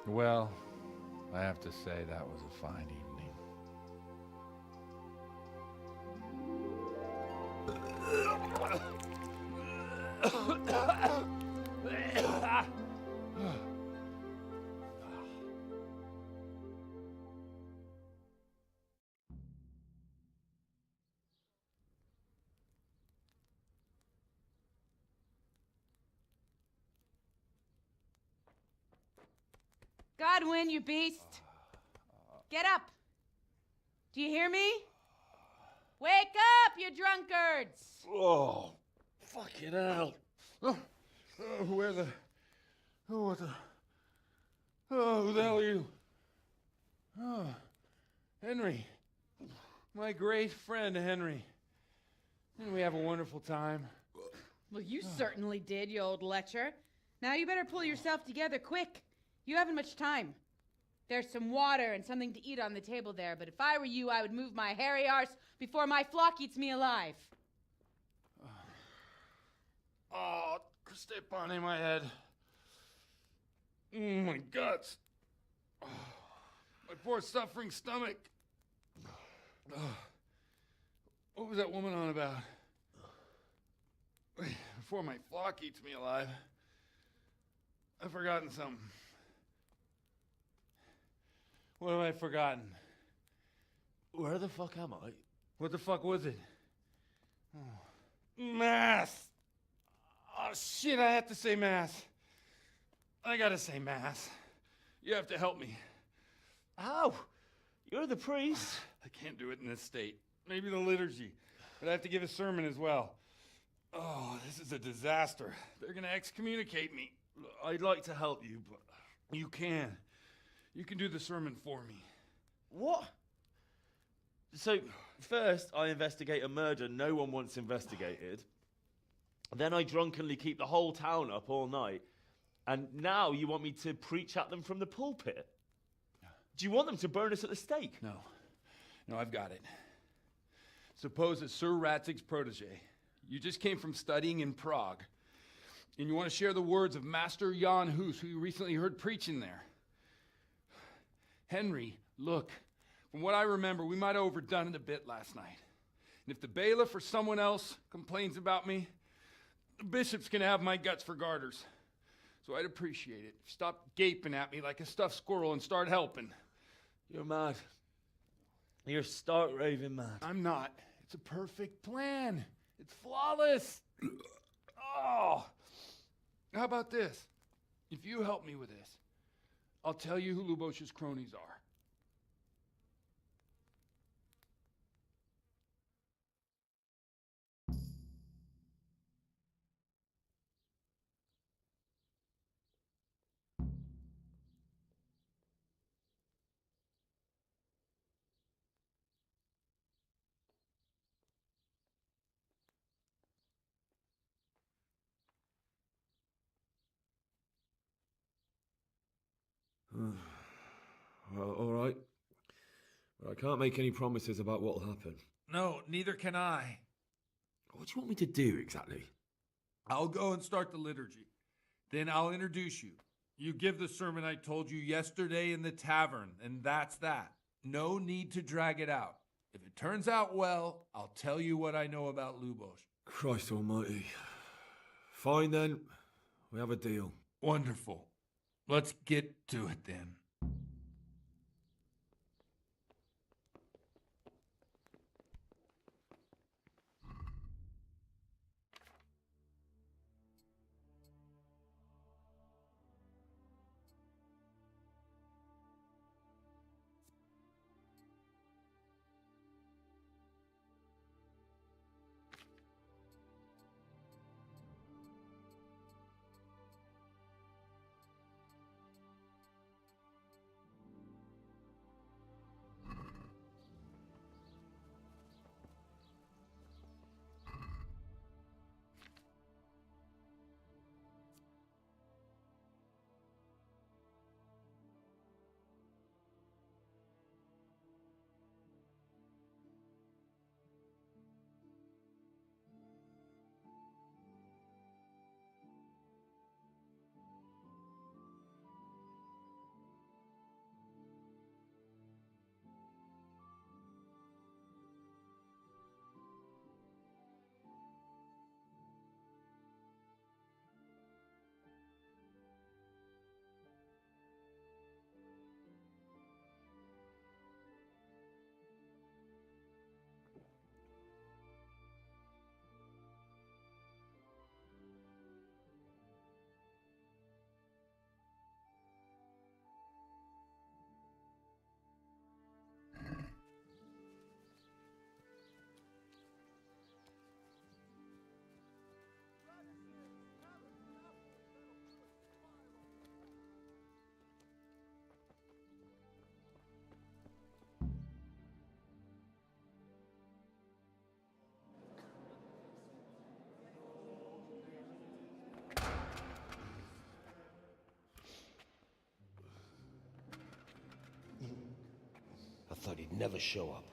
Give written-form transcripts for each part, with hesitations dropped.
Well, I have to say that was a fine evening. Godwin, you beast! Get up! Do you hear me? Wake up, you drunkards! Oh, fucking hell. Who the hell are you? Oh, Henry. My great friend, Henry. Didn't we have a wonderful time? Well, you certainly did, you old lecher. Now you better pull yourself together quick. You haven't much time. There's some water and something to eat on the table there, but if I were you, I would move my hairy arse before my flock eats me alive. Oh, step on my head. My guts. Oh, my poor suffering stomach. Oh, what was that woman on about? Before my flock eats me alive. I've forgotten something. What have I forgotten? Where the fuck am I? What the fuck was it? Oh. Mass! Oh shit, I have to say mass. I gotta say mass. You have to help me. How? You're the priest. I can't do it in this state. Maybe the liturgy. But I have to give a sermon as well. Oh, this is a disaster. They're gonna excommunicate me. I'd like to help you, but... You can. You can do the sermon for me. What? So, first I investigate a murder no one wants investigated. Then I drunkenly keep the whole town up all night. And now you want me to preach at them from the pulpit? Do you want them to burn us at the stake? No. No, I've got it. Suppose that Sir Ratzig's protege. You just came from studying in Prague. And you want to share the words of Master Jan Hus, who you recently heard preaching there. Henry, look, from what I remember, we might have overdone it a bit last night. And if the bailiff or someone else complains about me, the bishop's gonna have my guts for garters. So I'd appreciate it. Stop gaping at me like a stuffed squirrel and start helping. You're mad. You're stark raving mad. I'm not. It's a perfect plan. It's flawless. Oh. How about this? If you help me with this, I'll tell you who Lubosh's cronies are. Well, all right. But I can't make any promises about what will happen. No, neither can I. What do you want me to do exactly? I'll go and start the liturgy. Then I'll introduce you. You give the sermon I told you yesterday in the tavern, and that's that. No need to drag it out. If it turns out well, I'll tell you what I know about Lubosh. Christ almighty. Fine then. We have a deal. Wonderful. Let's get to it then. thought he'd never show up.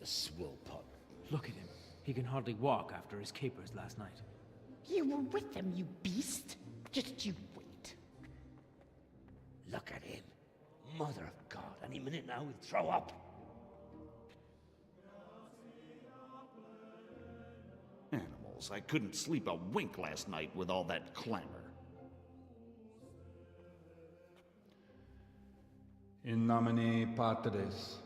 The swill pup. Look at him. He can hardly walk after his capers last night. You were with them, you beast. Just you wait. Look at him. Mother of God, any minute now he'll throw up. Animals, I couldn't sleep a wink last night with all that clamor. In nomine Patris,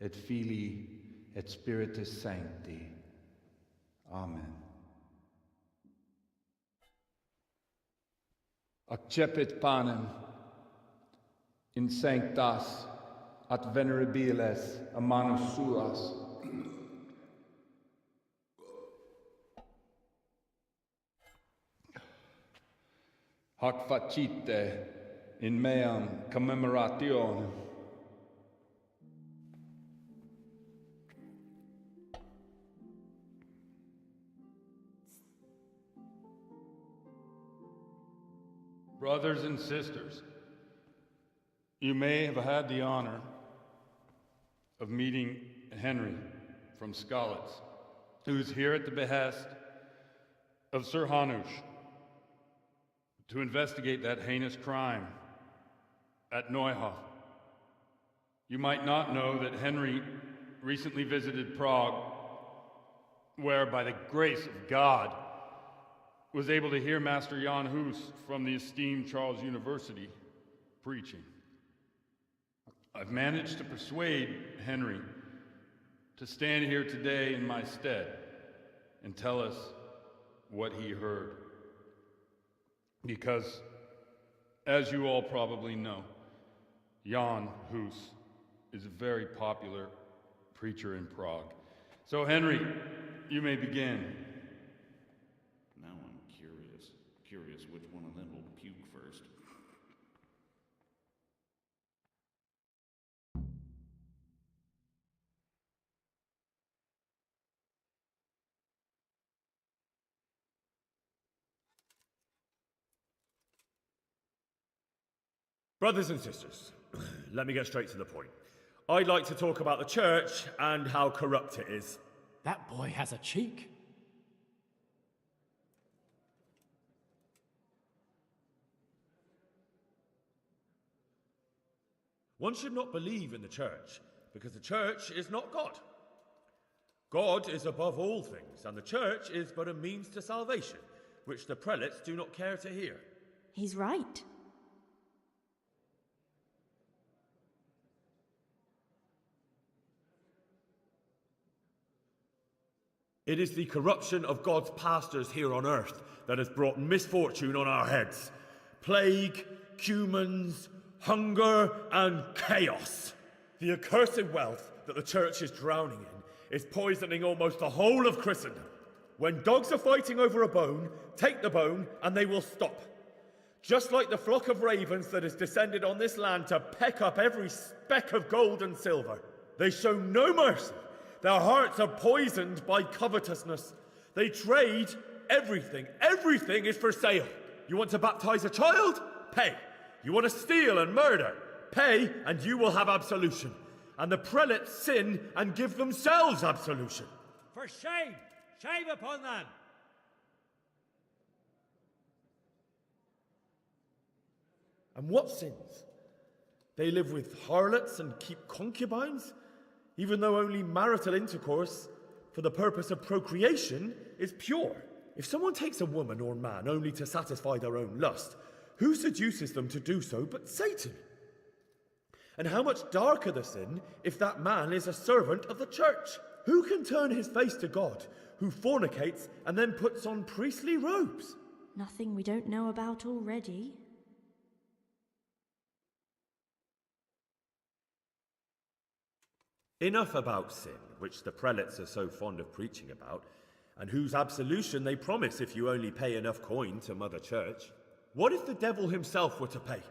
et Filii, et Spiritus Sancti. Amen. Accepit panem in sanctas at venerabiles a manus suas. Hac facite in meam commemorationem. Brothers and sisters, you may have had the honor of meeting Henry from Skalitz, who is here at the behest of Sir Hanush to investigate that heinous crime at Neuhof. You might not know that Henry recently visited Prague, where by the grace of God was able to hear Master Jan Hus from the esteemed Charles University preaching. I've managed to persuade Henry to stand here today in my stead and tell us what he heard. Because, as you all probably know, Jan Hus is a very popular preacher in Prague. So Henry, you may begin. Now I'm curious which one of them will puke first. Brothers and sisters, let me get straight to the point. I'd like to talk about the church and how corrupt it is. That boy has a cheek. One should not believe in the church, because the church is not God. God is above all things, and the church is but a means to salvation, which the prelates do not care to hear. He's right. It is the corruption of God's pastors here on earth that has brought misfortune on our heads. Plague, cumens, hunger, and chaos. The accursed wealth that the church is drowning in is poisoning almost the whole of Christendom. When dogs are fighting over a bone, take the bone and they will stop. Just like the flock of ravens that has descended on this land to peck up every speck of gold and silver. They show no mercy. Their hearts are poisoned by covetousness. They trade everything. Everything is for sale. You want to baptize a child? Pay. You want to steal and murder? Pay, and you will have absolution. And the prelates sin and give themselves absolution. For shame! Shame upon them! And what sins? They live with harlots and keep concubines, even though only marital intercourse for the purpose of procreation is pure. If someone takes a woman or man only to satisfy their own lust, who seduces them to do so but Satan? And how much darker the sin if that man is a servant of the church? Who can turn his face to God, who fornicates and then puts on priestly robes? Nothing we don't know about already. Enough about sin, which the prelates are so fond of preaching about, and whose absolution they promise if you only pay enough coin to Mother Church. What if the devil himself were to pay?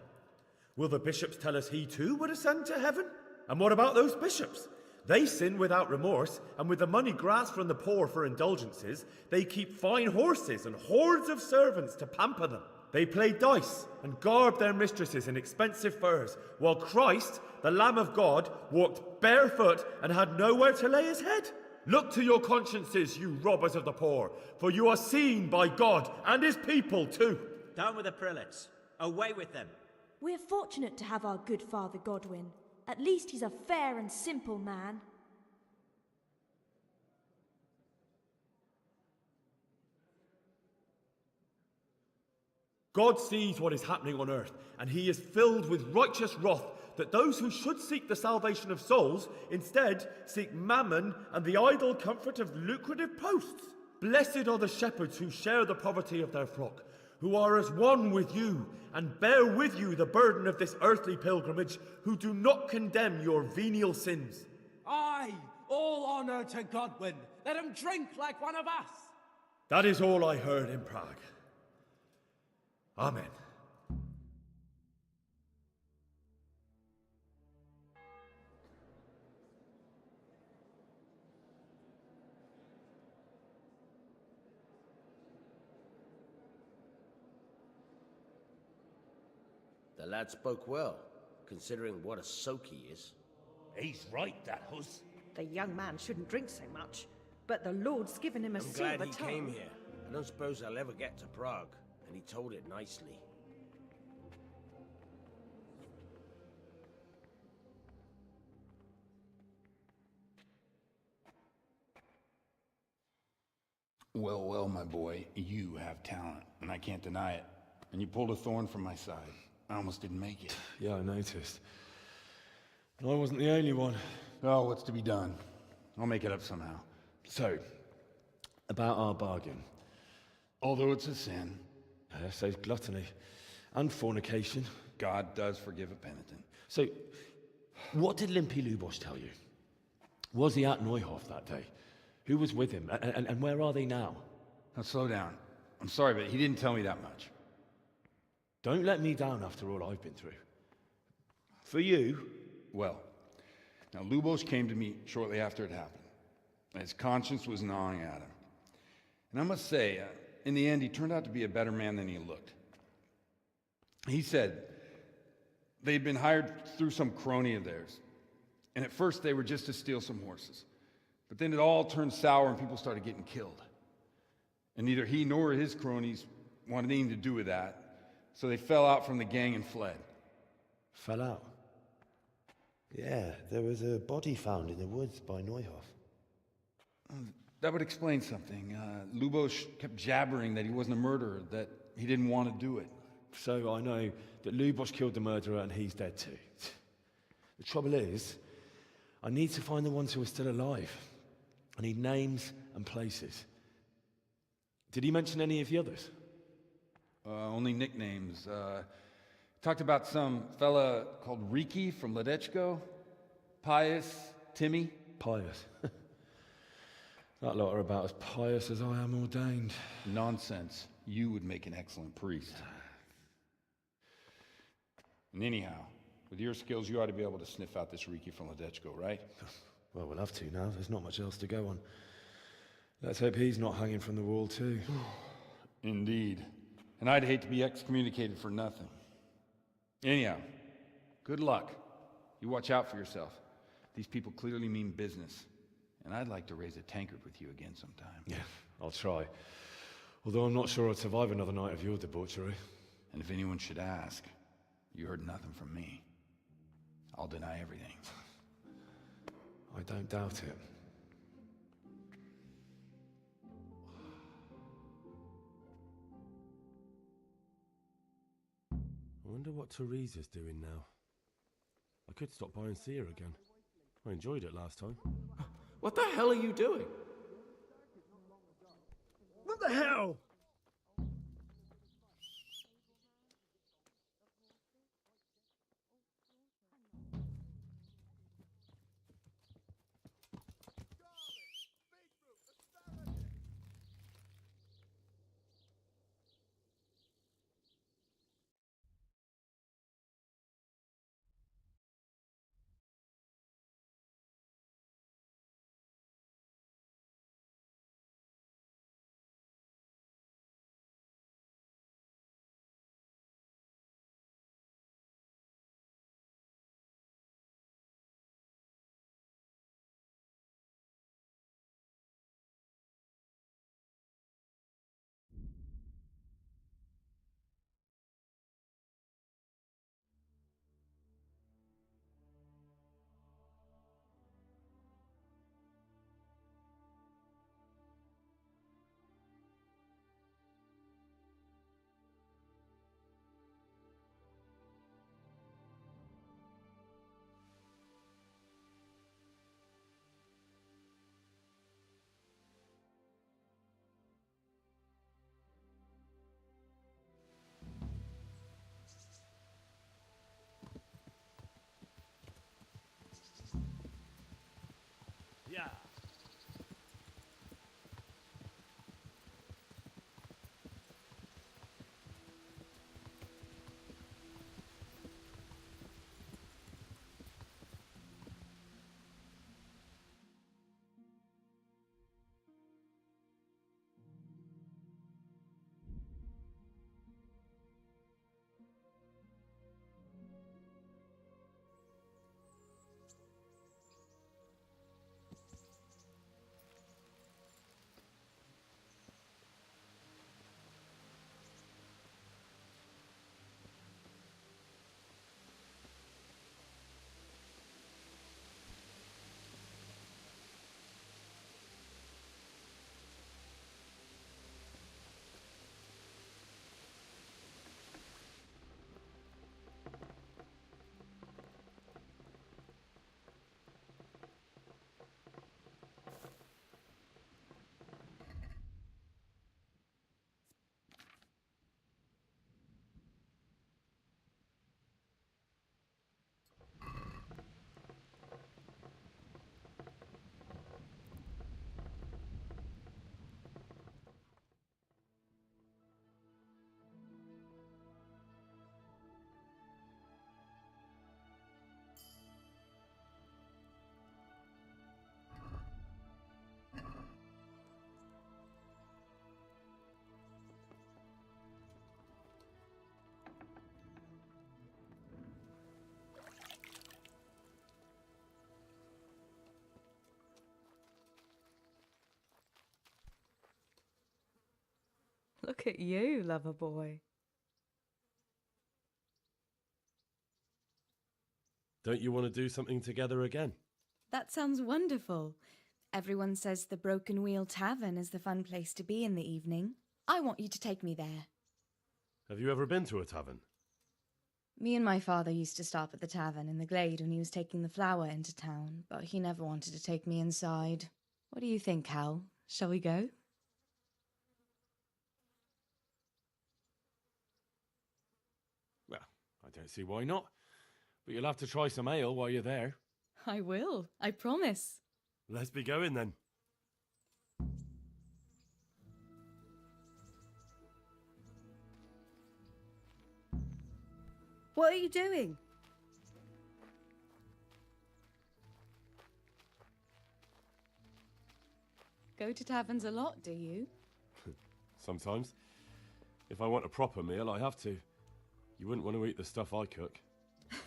Will the bishops tell us he too would ascend to heaven? And what about those bishops? They sin without remorse, and with the money grasped from the poor for indulgences, they keep fine horses and hordes of servants to pamper them. They played dice and garbed their mistresses in expensive furs, while Christ, the Lamb of God, walked barefoot and had nowhere to lay his head. Look to your consciences, you robbers of the poor, for you are seen by God and his people too. Down with the prelates. Away with them. We're fortunate to have our good Father Godwin. At least he's a fair and simple man. God sees what is happening on earth, and he is filled with righteous wrath that those who should seek the salvation of souls instead seek mammon and the idle comfort of lucrative posts. Blessed are the shepherds who share the poverty of their flock, who are as one with you and bear with you the burden of this earthly pilgrimage, who do not condemn your venial sins. Aye, all honor to Godwin. Let him drink like one of us. That is all I heard in Prague. Amen. The lad spoke well, considering what a soak he is. He's right, that hus. The young man shouldn't drink so much, but the Lord's given him a I'm silver glad he tongue. came here. I don't suppose I'll ever get to Prague, and he told it nicely. Well, well, my boy, you have talent, and I can't deny it. And you pulled a thorn from my side. I almost didn't make it. Yeah, I noticed. And I wasn't the only one. Oh, what's to be done? I'll make it up somehow. So, about our bargain. Although it's a sin, So gluttony and fornication. God does forgive a penitent. So, what did Limpy Lubosh tell you? Was he at Neuhof that day? Who was with him? And where are they now? Now, slow down. I'm sorry, but he didn't tell me that much. Don't let me down after all I've been through. For you... Well, now Lubosh came to me shortly after it happened. And his conscience was gnawing at him. And I must say, in the end, he turned out to be a better man than he looked. He said they'd been hired through some crony of theirs. And at first they were just to steal some horses. But then it all turned sour and people started getting killed. And neither he nor his cronies wanted anything to do with that. So they fell out from the gang and fled. Fell out? Yeah, there was a body found in the woods by Neuhof. That would explain something. Lubosh kept jabbering that he wasn't a murderer, that he didn't want to do it. So I know that Lubosh killed the murderer and he's dead too. The trouble is, I need to find the ones who are still alive. I need names and places. Did he mention any of the others? Only nicknames. Talked about some fella called Riki from Ledechko, Pius, Timmy. Pious. That lot are about as pious as I am ordained. Nonsense. You would make an excellent priest. And anyhow, with your skills, you ought to be able to sniff out this Riki from Ledechko, right? Well, we'll have to now. There's not much else to go on. Let's hope he's not hanging from the wall too. Indeed. And I'd hate to be excommunicated for nothing. Anyhow, good luck. You watch out for yourself. These people clearly mean business. And I'd like to raise a tankard with you again sometime. Yeah, I'll try. Although I'm not sure I'd survive another night of your debauchery. And if anyone should ask, you heard nothing from me. I'll deny everything. I don't doubt it. I wonder what Teresa's doing now. I could stop by and see her again. I enjoyed it last time. What the hell are you doing? What the hell? Look at you, lover boy. Don't you want to do something together again? That sounds wonderful. Everyone says the Broken Wheel Tavern is the fun place to be in the evening. I want you to take me there. Have you ever been to a tavern? Me and my father used to stop at the tavern in the glade when he was taking the flour into town, but he never wanted to take me inside. What do you think, Hal? Shall we go? Well, I don't see why not. But you'll have to try some ale while you're there. I will, I promise. Let's be going then. What are you doing? Go to taverns a lot, do you? Sometimes. If I want a proper meal, I have to. You wouldn't want to eat the stuff I cook.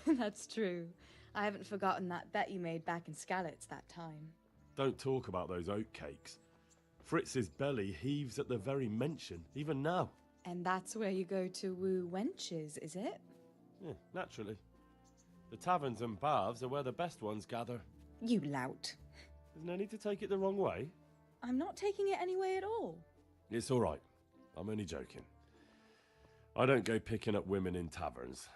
That's true. I haven't forgotten that bet you made back in Skalitz that time. Don't talk about those oat cakes. Fritz's belly heaves at the very mention, even now. And that's where you go to woo wenches, is it? Yeah, naturally. The taverns and baths are where the best ones gather. You lout. There's no need to take it the wrong way. I'm not taking it any way at all. It's all right. I'm only joking. I don't go picking up women in taverns.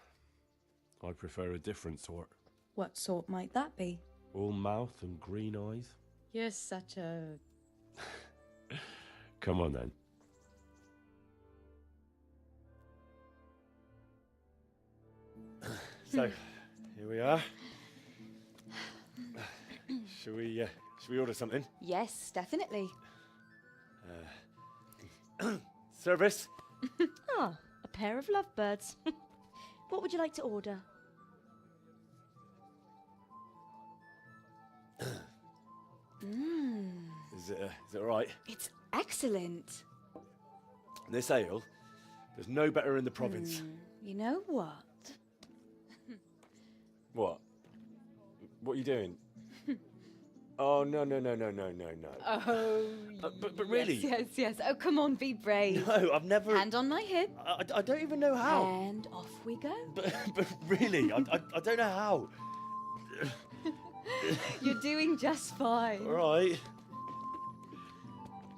I prefer a different sort. What sort might that be? All mouth and green eyes. You're such a... Come on then. So, here we are. Shall we order something? Yes, definitely. Service? Ah, a pair of lovebirds. What would you like to order? Is it all right? It's excellent. This ale, there's no better in the province. You know what? What? What are you doing? Oh, no. Oh, but really? Yes. Oh, come on, be brave. No, I've never... Hand on my hip. I don't even know how. And off we go. But really, I don't know how. You're doing just fine. All right.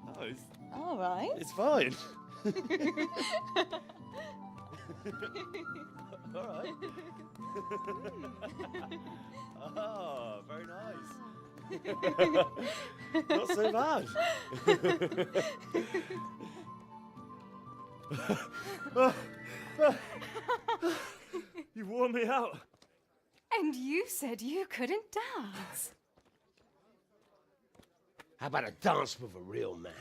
Oh, All right. it's fine. All right. Oh, very nice. Not so bad. You wore me out. And you said you couldn't dance. How about a dance with a real man?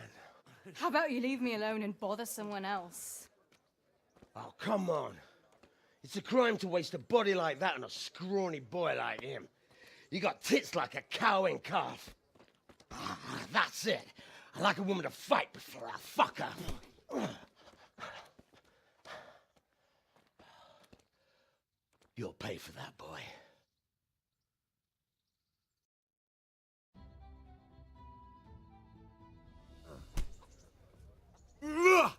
How about you leave me alone and bother someone else? Oh, come on. It's a crime to waste a body like that on a scrawny boy like him. You got tits like a cow and calf. That's it. I like a woman to fight before I fuck her. You'll pay for that, boy. Well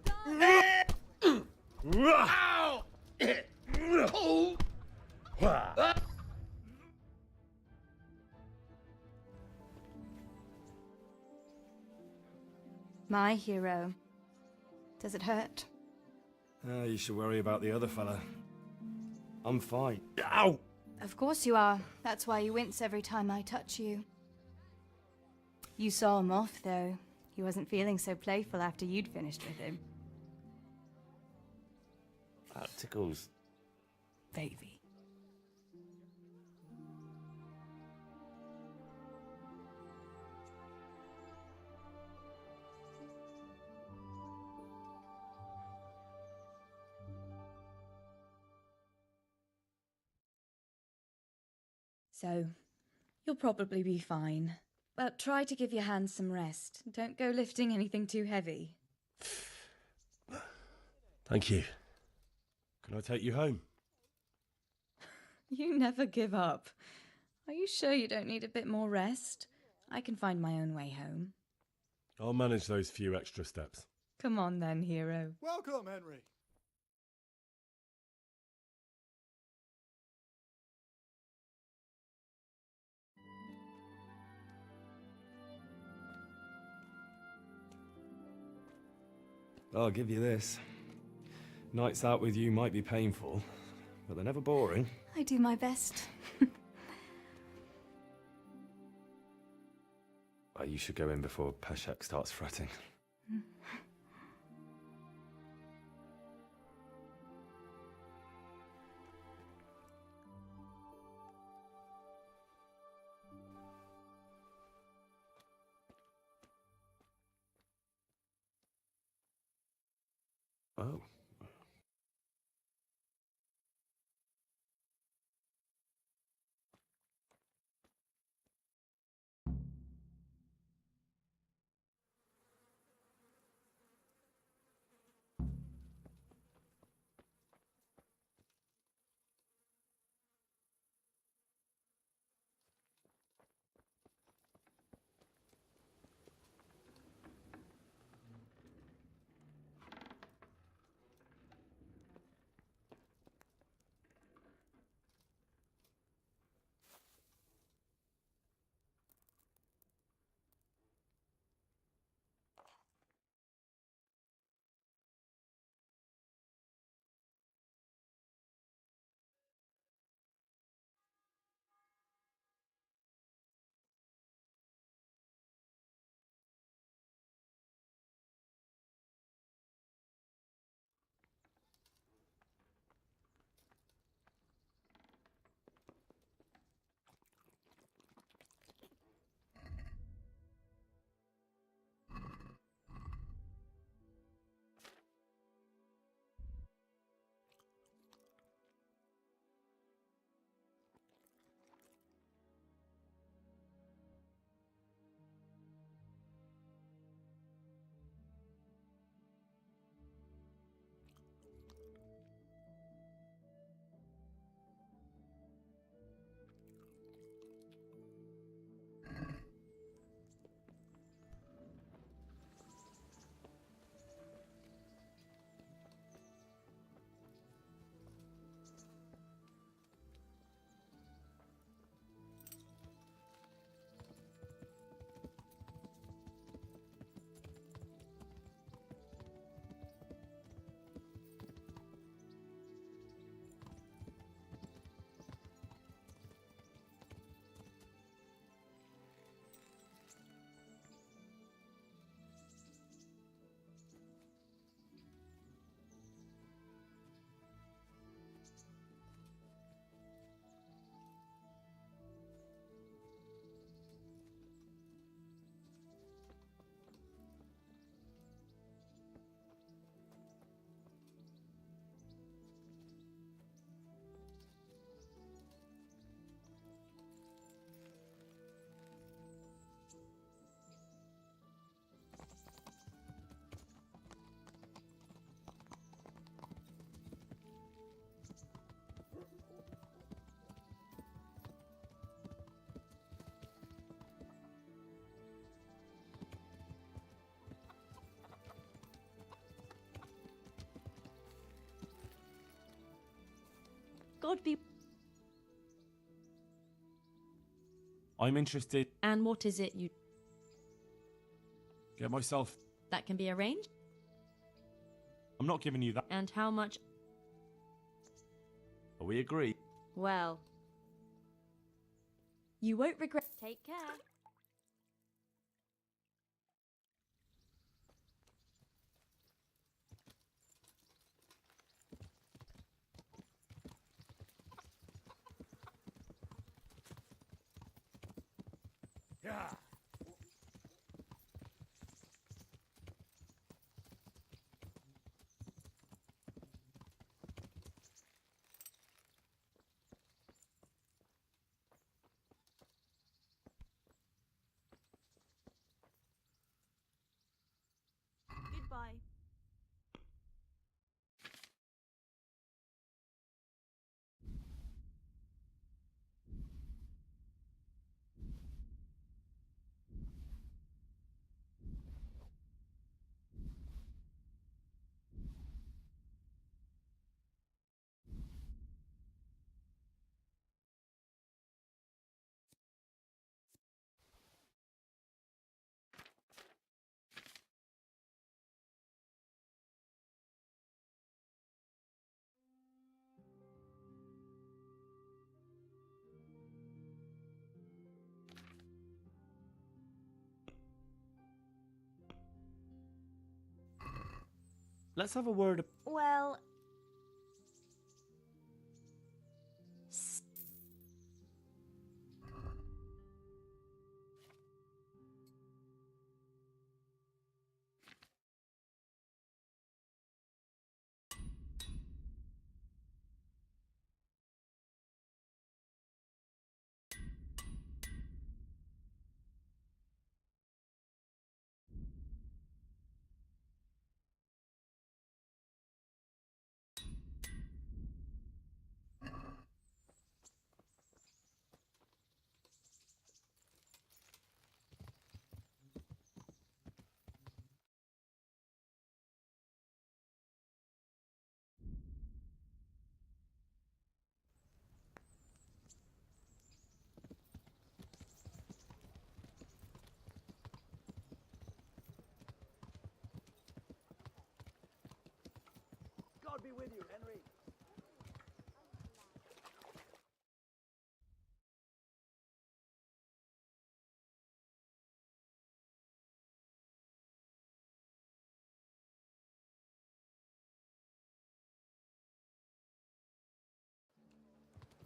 done. My hero. Does it hurt? You should worry about the other fella. I'm fine. Ow! Of course you are. That's why you wince every time I touch you. You saw him off, though. He wasn't feeling so playful after you'd finished with him. That tickles. Baby. So, you'll probably be fine. But try to give your hands some rest. Don't go lifting anything too heavy. Thank you. Can I take you home? You never give up. Are you sure you don't need a bit more rest? I can find my own way home. I'll manage those few extra steps. Come on then, hero. Welcome, Henry. I'll give you this. Nights out with you might be painful, but they're never boring. I do my best. Well, you should go in before Peshek starts fretting. Oh. God be. I'm interested. And what is it you... Get myself... that can be arranged? I'm not giving you that. And how much... Are we agreed? Well... You won't regret. Take care. Yeah. Goodbye. Let's have a word. Well, God be with you, Henry.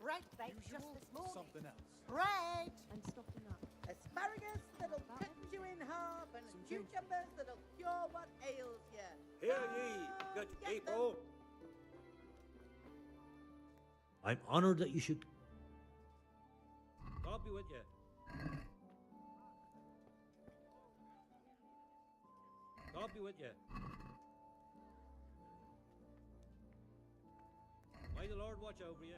Bread baked just this morning. Something else. Bread! I'm stocking up. Asparagus that'll cut you in half, and cucumbers that'll cure what ails you. Hear ye, good Get people. I'm honored that you should. God be with you. God be with you. May the Lord watch over you.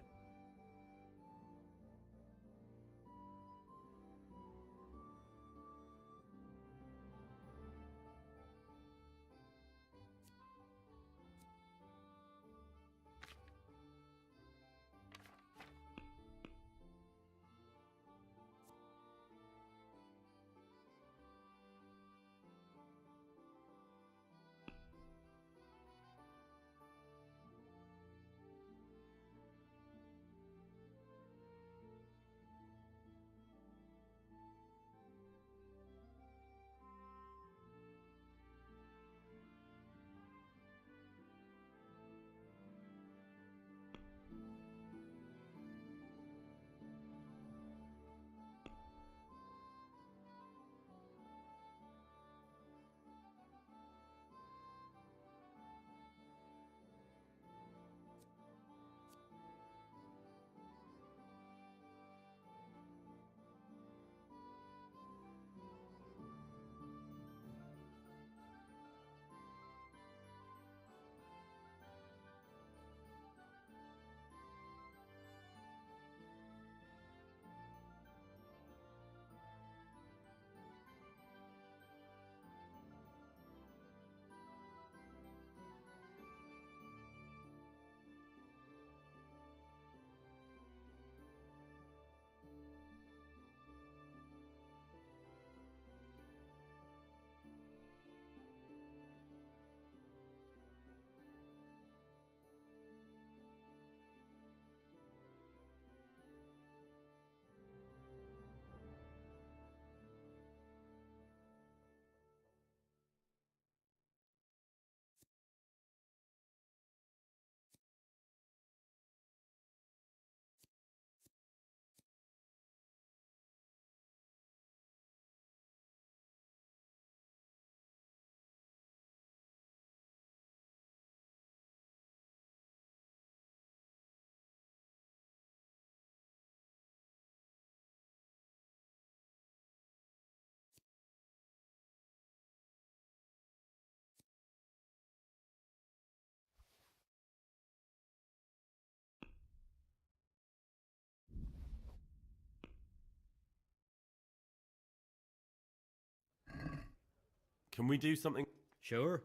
Can we do something? Sure.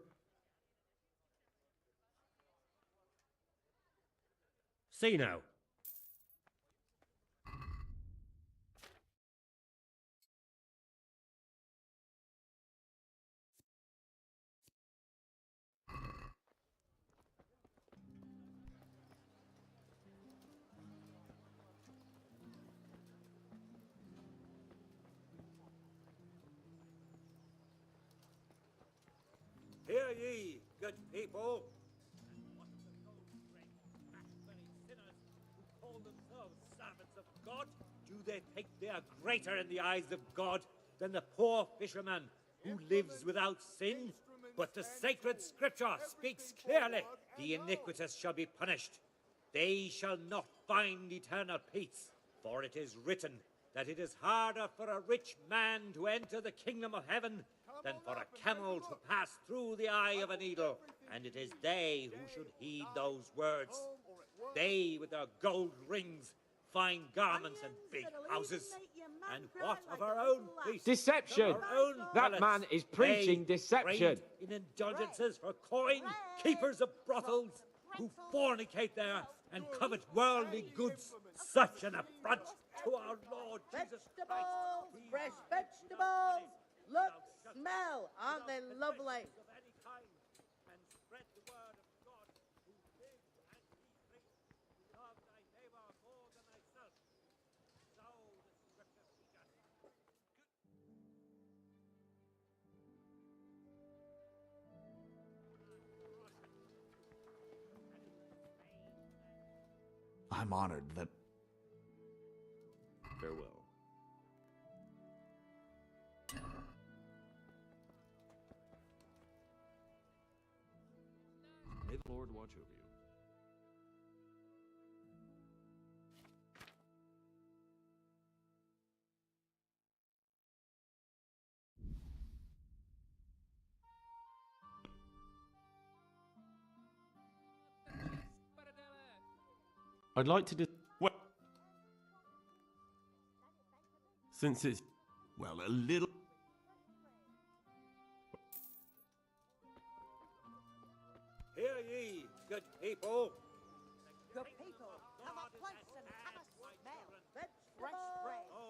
See now. Hear ye, good people. And what of the cold-brained, fat-bellied sinners who call themselves servants of God? Do they think they are greater in the eyes of God than the poor fisherman who lives without sin? But the sacred scripture speaks clearly. The iniquitous shall be punished. They shall not find eternal peace. For it is written that it is harder for a rich man to enter the kingdom of heaven than for a camel to pass through the eye of a needle. And it is they who should heed those words. They with their gold rings, fine garments and big houses. And what of our own peace? Deception! Our own That palace? man is preaching They deception. trade in indulgences for coin, keepers of brothels, who fornicate there and covet worldly goods. Such an affront to our Lord Jesus Christ. Vegetables, fresh vegetables. Look, smell. Aren't they lovely? Of any kind, and spread the word of God, who live and he preached, love thy neighbor more than thyself. So the scriptures teach us. I'm honored that... Farewell. May the Lord watch over you. I'd like to since it's Well, a little... Hear ye, good people. Good people, come up close and have a smell. Fresh bread,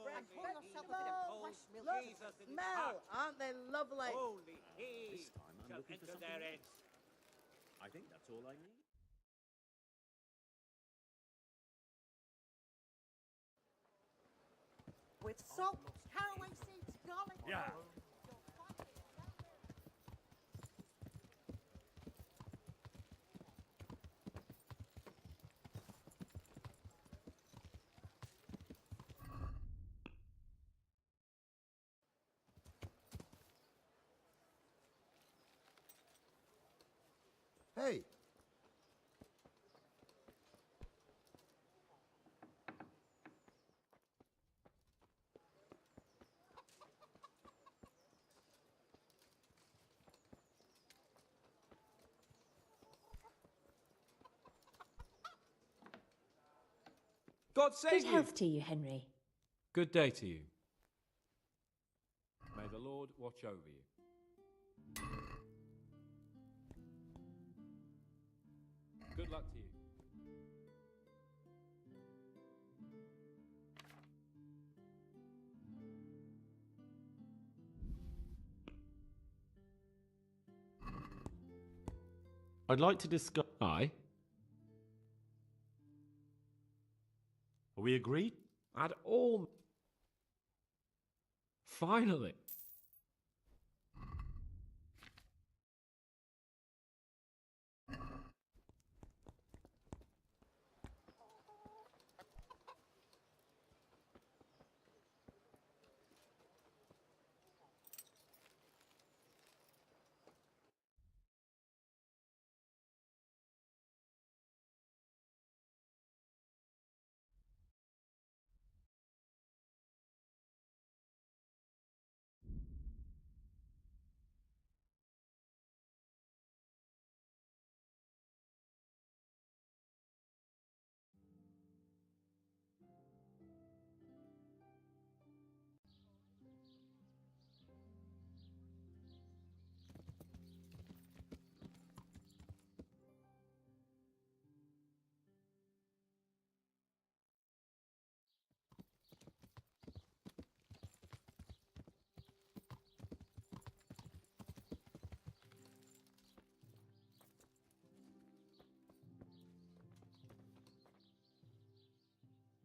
Fresh and vegetables. pour yourself a bit of cold milk. Look, Jesus in his smell. heart. Aren't they lovely? Only he This time I'm shall looking for enter something therein. else. I think that's all I need. With salt, caraway seeds, garlic. Yeah. Hey. God save Good you! health to you, Henry. Good day to you. May the Lord watch over you. Good luck to you. I'd like to discuss. Aye. Are we agreed? At all. Finally.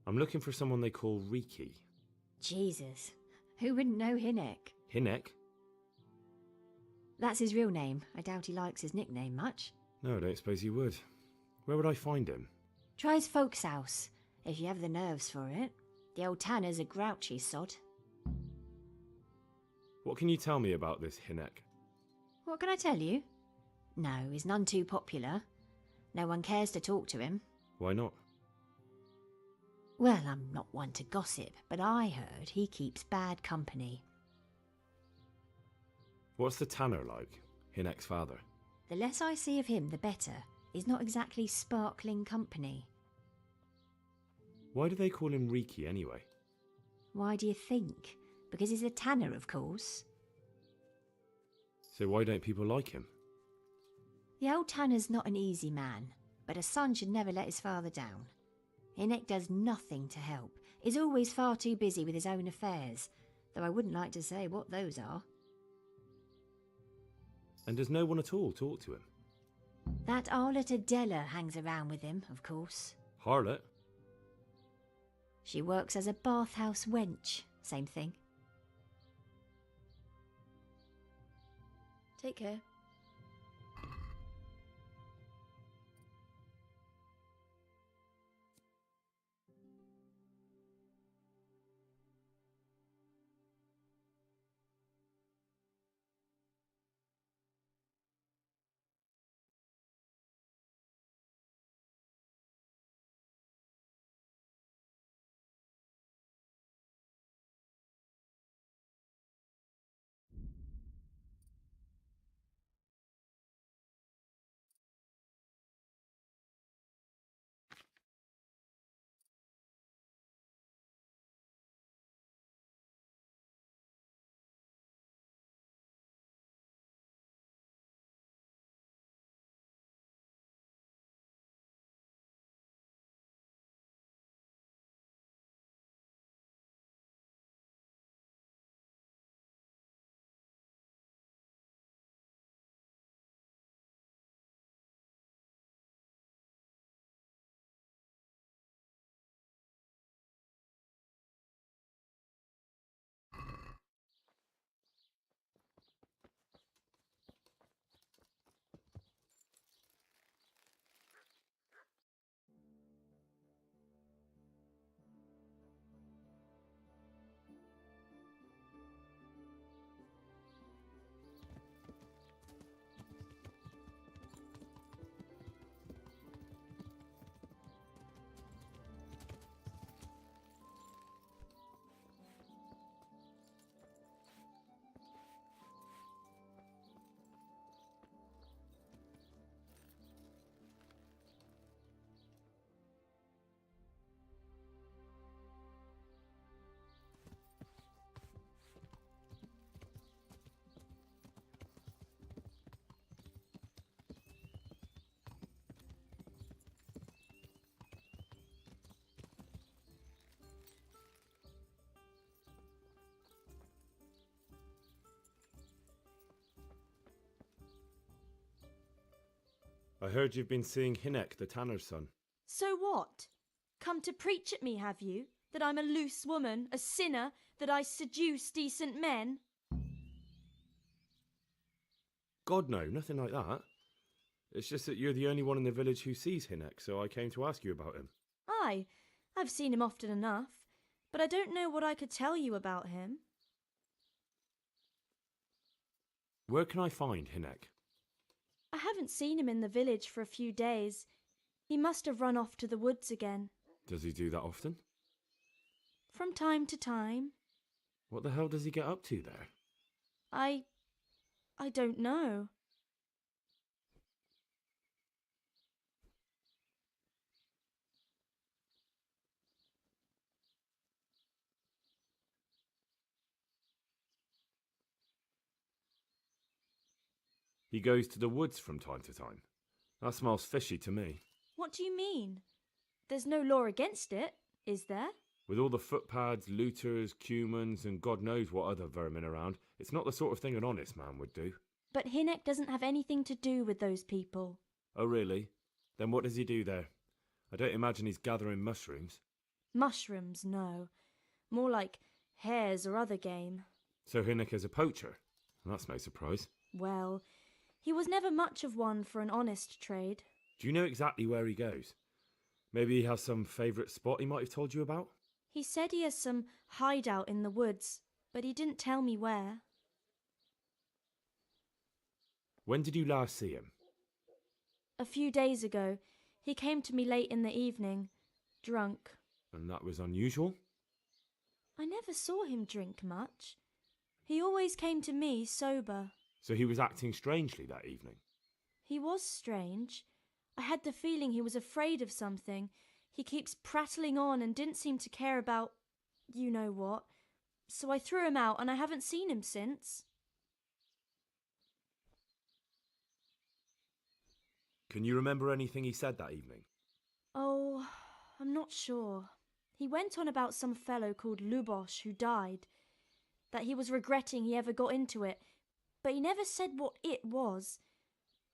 I'm looking for someone they call Riki. Jesus, who wouldn't know Hinnock? Hinnock? That's his real name. I doubt he likes his nickname much. No, I don't suppose you would. Where would I find him? Try his folks' house, if you have the nerves for it. The old tanner's a grouchy sod. What can you tell me about this Hinek? What can I tell you? No, he's none too popular. No one cares to talk to him. Why not? Well, I'm not one to gossip, but I heard he keeps bad company. What's the tanner like? Hinek's father? The less I see of him, the better. He's not exactly sparkling company. Why do they call him Riki anyway? Why do you think? Because he's a tanner, of course. So why don't people like him? The old tanner's not an easy man, but a son should never let his father down. Hinek does nothing to help. He's always far too busy with his own affairs, though I wouldn't like to say what those are. And does no one at all talk to him? That harlot Adela hangs around with him, of course. Harlot? She works as a bathhouse wench. Same thing. Take care. I heard you've been seeing Hinek, the tanner's son. So what? Come to preach at me, have you? That I'm a loose woman, a sinner, that I seduce decent men? God, no, nothing like that. It's just that you're the only one in the village who sees Hinek, so I came to ask you about him. Aye, I've seen him often enough, but I don't know what I could tell you about him. Where can I find Hinek? I haven't seen him in the village for a few days. He must have run off to the woods again. Does he do that often? From time to time. What the hell does he get up to there? I don't know. He goes to the woods from time to time. That smells fishy to me. What do you mean? There's no law against it, is there? With all the footpads, looters, cumans, and God knows what other vermin around, it's not the sort of thing an honest man would do. But Hinek doesn't have anything to do with those people. Oh, really? Then what does he do there? I don't imagine he's gathering mushrooms. Mushrooms, no. More like hares or other game. So Hinek is a poacher? That's no surprise. Well, he was never much of one for an honest trade. Do you know exactly where he goes? Maybe he has some favourite spot he might have told you about? He said he has some hideout in the woods, but he didn't tell me where. When did you last see him? A few days ago, he came to me late in the evening, drunk. And that was unusual? I never saw him drink much. He always came to me sober. So he was acting strangely that evening? He was strange. I had the feeling he was afraid of something. He keeps prattling on and didn't seem to care about you know what. So I threw him out and I haven't seen him since. Can you remember anything he said that evening? Oh, I'm not sure. He went on about some fellow called Lubosh who died, that he was regretting he ever got into it, but he never said what it was,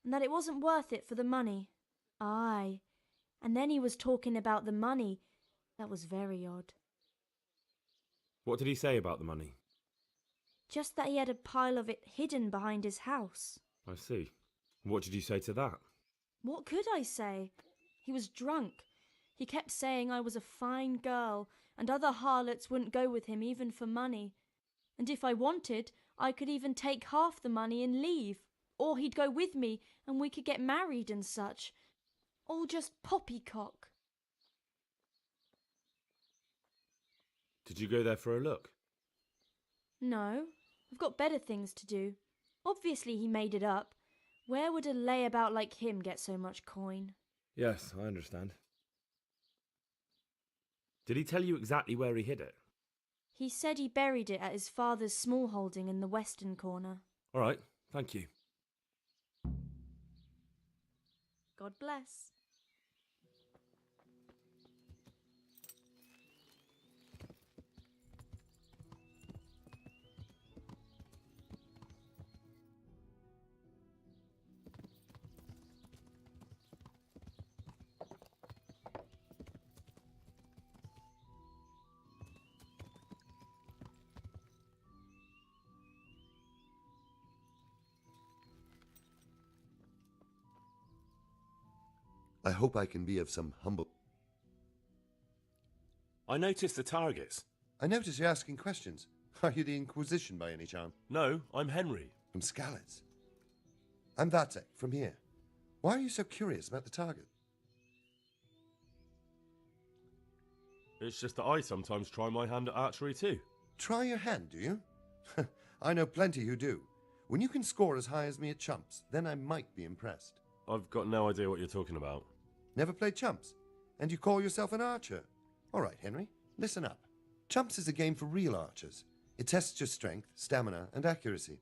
and that it wasn't worth it for the money. Aye, and then he was talking about the money. That was very odd. What did he say about the money? Just that he had a pile of it hidden behind his house. I see. What did you say to that? What could I say? He was drunk. He kept saying I was a fine girl, and other harlots wouldn't go with him even for money. And if I wanted, I could even take half the money and leave. Or he'd go with me, and we could get married and such. All just poppycock. Did you go there for a look? No, I've got better things to do. Obviously he made it up. Where would a layabout like him get so much coin? Yes, I understand. Did he tell you exactly where he hid it? He said he buried it at his father's small holding in the western corner. All right, thank you. God bless. I hope I can be of some humble... I noticed the targets. I notice you're asking questions. Are you the Inquisition by any chance? No, I'm Henry. From Skalitz. I'm Vatek, from here. Why are you so curious about the target? It's just that I sometimes try my hand at archery too. Try your hand, do you? I know plenty who do. When you can score as high as me at chumps, then I might be impressed. I've got no idea what you're talking about. Never played chumps? And you call yourself an archer? All right, Henry, listen up. Chumps is a game for real archers. It tests your strength, stamina, and accuracy.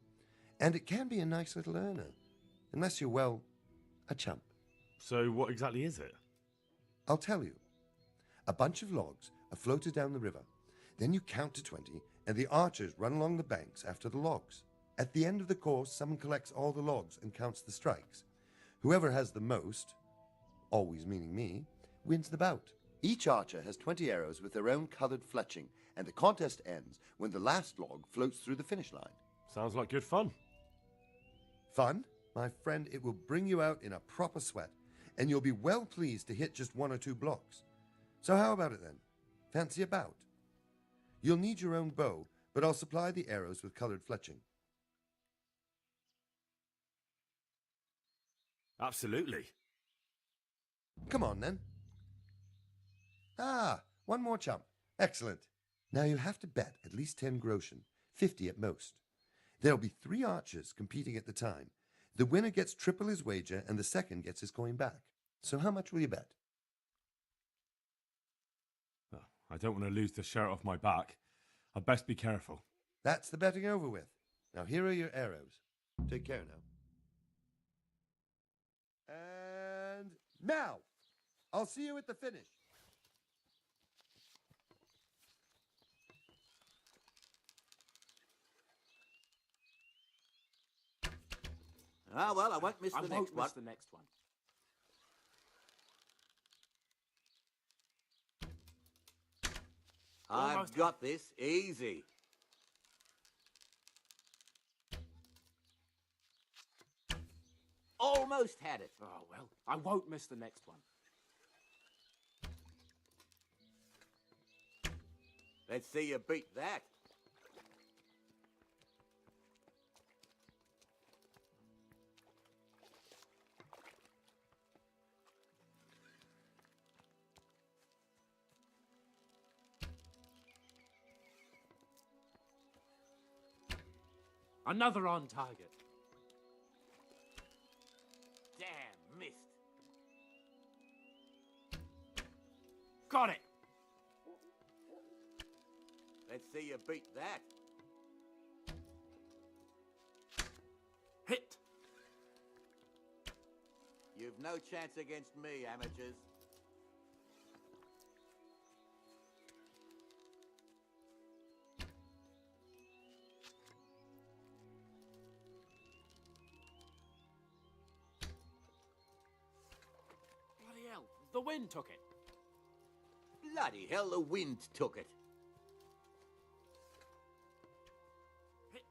And it can be a nice little earner. Unless you're, well, a chump. So what exactly is it? I'll tell you. A bunch of logs are floated down the river. Then you count to 20, and the archers run along the banks after the logs. At the end of the course, someone collects all the logs and counts the strikes. Whoever has the most, always meaning me, wins the bout. Each archer has 20 arrows with their own coloured fletching, and the contest ends when the last log floats through the finish line. Sounds like good fun. Fun? My friend, it will bring you out in a proper sweat, and you'll be well pleased to hit just 1 or 2 blocks. So how about it then? Fancy a bout? You'll need your own bow, but I'll supply the arrows with coloured fletching. Absolutely. Come on, then. Ah, 1 more chump. Excellent. Now you have to bet at least 10 groschen, 50 at most. There'll be 3 archers competing at the time. The winner gets triple his wager, and the second gets his coin back. So how much will you bet? Oh, I don't want to lose the shirt off my back. I'd best be careful. That's the betting over with. Now here are your arrows. Take care now. And now! I'll see you at the finish. Ah, well, I won't miss the next one. the next one. I've got this easy. almost had it. Oh, well, I won't miss the next one. Let's see you beat that. Another on target. Damn, missed. Got it. Let's see you beat that. Hit. You've no chance against me, amateurs. Bloody hell, the wind took it. Bloody hell, the wind took it. Hit.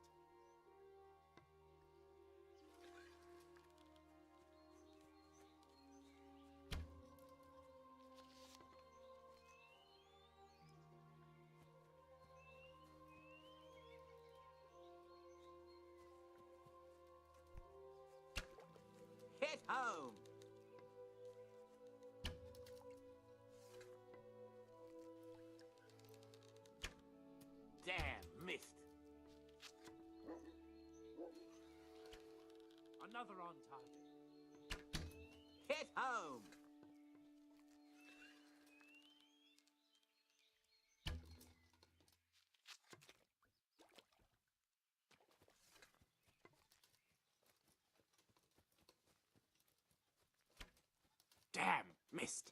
Hit home. Damn, missed. Another on target. Hit home. Damn, missed.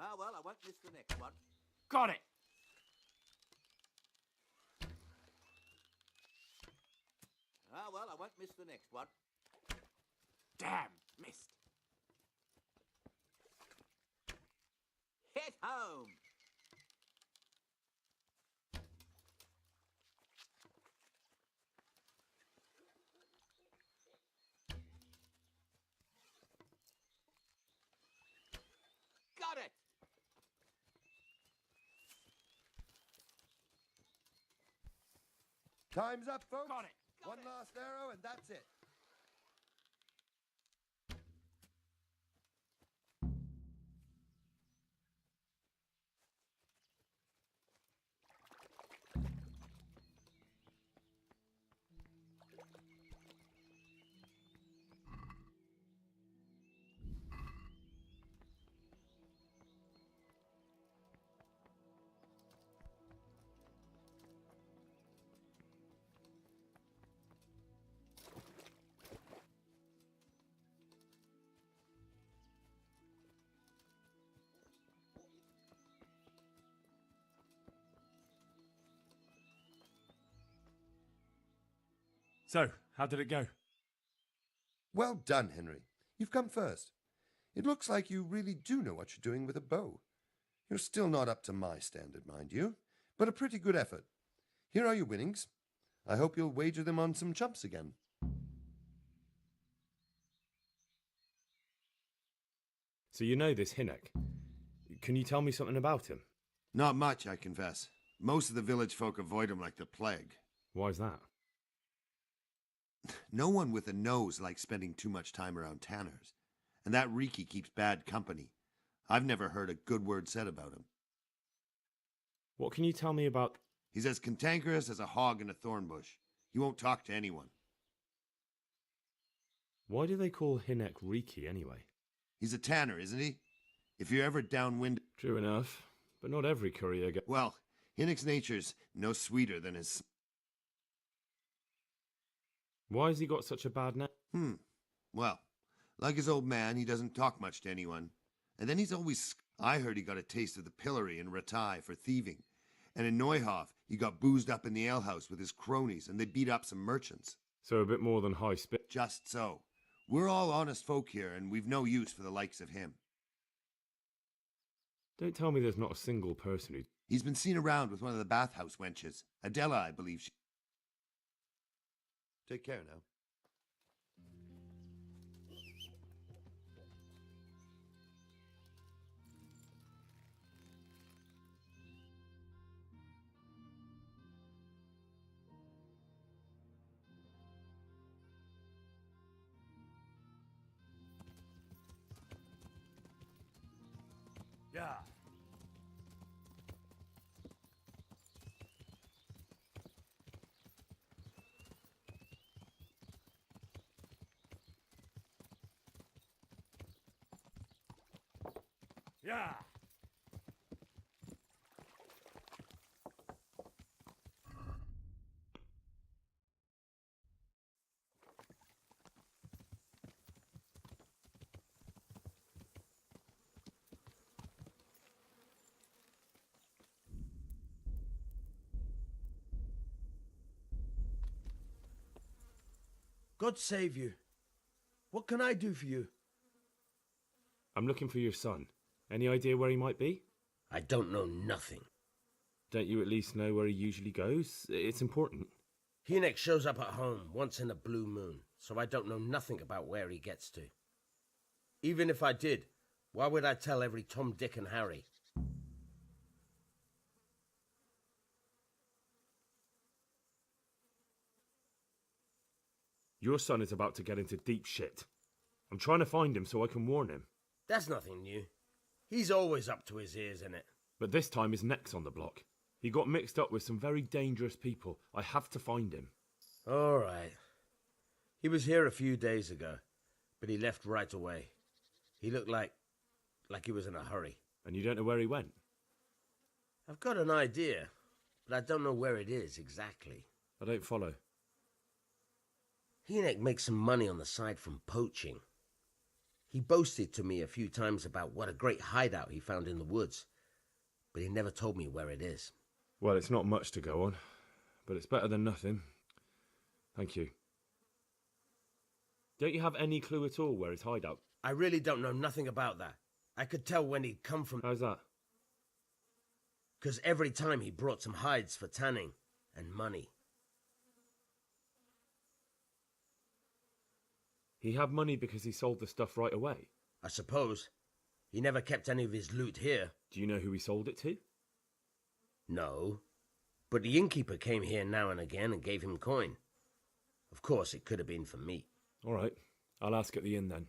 Ah, well, I won't miss the next one. Got it. Ah, well, I won't miss the next one. Damn, missed. Hit home. Got it. Time's up, folks. Got it. One last arrow, and that's it. So, how did it go? Well done, Henry. You've come first. It looks like you really do know what you're doing with a bow. You're still not up to my standard, mind you, but a pretty good effort. Here are your winnings. I hope you'll wager them on some chumps again. So you know this Hinnock. Can you tell me something about him? Not much, I confess. Most of the village folk avoid him like the plague. Why's that? No one with a nose likes spending too much time around tanners. And that Riki keeps bad company. I've never heard a good word said about him. What can you tell me about... He's as cantankerous as a hog in a thorn bush. He won't talk to anyone. Why do they call Hinnock Riki anyway? He's a tanner, isn't he? If you're ever downwind... True enough, but not every courier gets... Well, Hinnock's nature's no sweeter than his... Why has he got such a bad name? Well, like his old man, he doesn't talk much to anyone. And then he's always... I heard he got a taste of the pillory in Ratai for thieving. And in Neuhof, he got boozed up in the alehouse with his cronies, and they beat up some merchants. So a bit more than high spit. Just so. We're all honest folk here, and we've no use for the likes of him. Don't tell me there's not a single person who... He's been seen around with one of the bathhouse wenches. Adela, I believe she... Take care now. Yeah. Yeah. God save you. What can I do for you? I'm looking for your son. Any idea where he might be? I don't know nothing. Don't you at least know where he usually goes? It's important. Enoch shows up at home once in a blue moon, so I don't know nothing about where he gets to. Even if I did, why would I tell every Tom, Dick and Harry? Your son is about to get into deep shit. I'm trying to find him so I can warn him. That's nothing new. He's always up to his ears in it. But this time his neck's on the block. He got mixed up with some very dangerous people. I have to find him. All right. He was here a few days ago, but he left right away. He looked like he was in a hurry. And you don't know where he went? I've got an idea, but I don't know where it is exactly. I don't follow. Enoch makes some money on the side from poaching. He boasted to me a few times about what a great hideout he found in the woods, but he never told me where it is. Well, it's not much to go on, but it's better than nothing. Thank you. Don't you have any clue at all where his hideout? I really don't know nothing about that. I could tell when he'd come from... How's that? 'Cause every time he brought some hides for tanning and money. He had money because he sold the stuff right away? I suppose. He never kept any of his loot here. Do you know who he sold it to? No. But the innkeeper came here now and again and gave him coin. Of course, it could have been for me. All right. I'll ask at the inn then.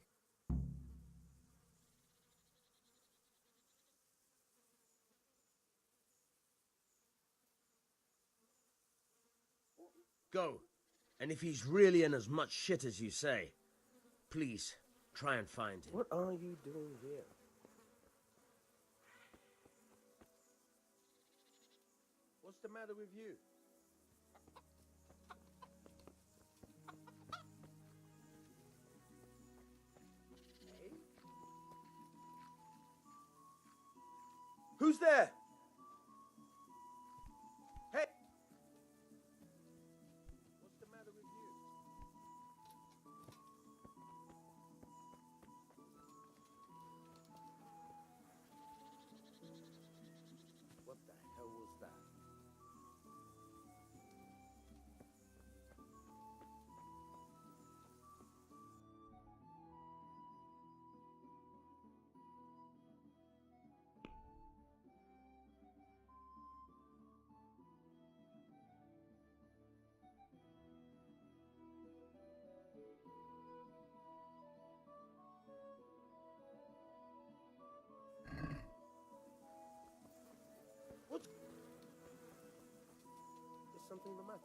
Go. And if he's really in as much shit as you say, please, try and find him. What are you doing here? What's the matter with you? Hey? Who's there? Hey! What's the matter with you? What the hell was that? What's... Is something the matter?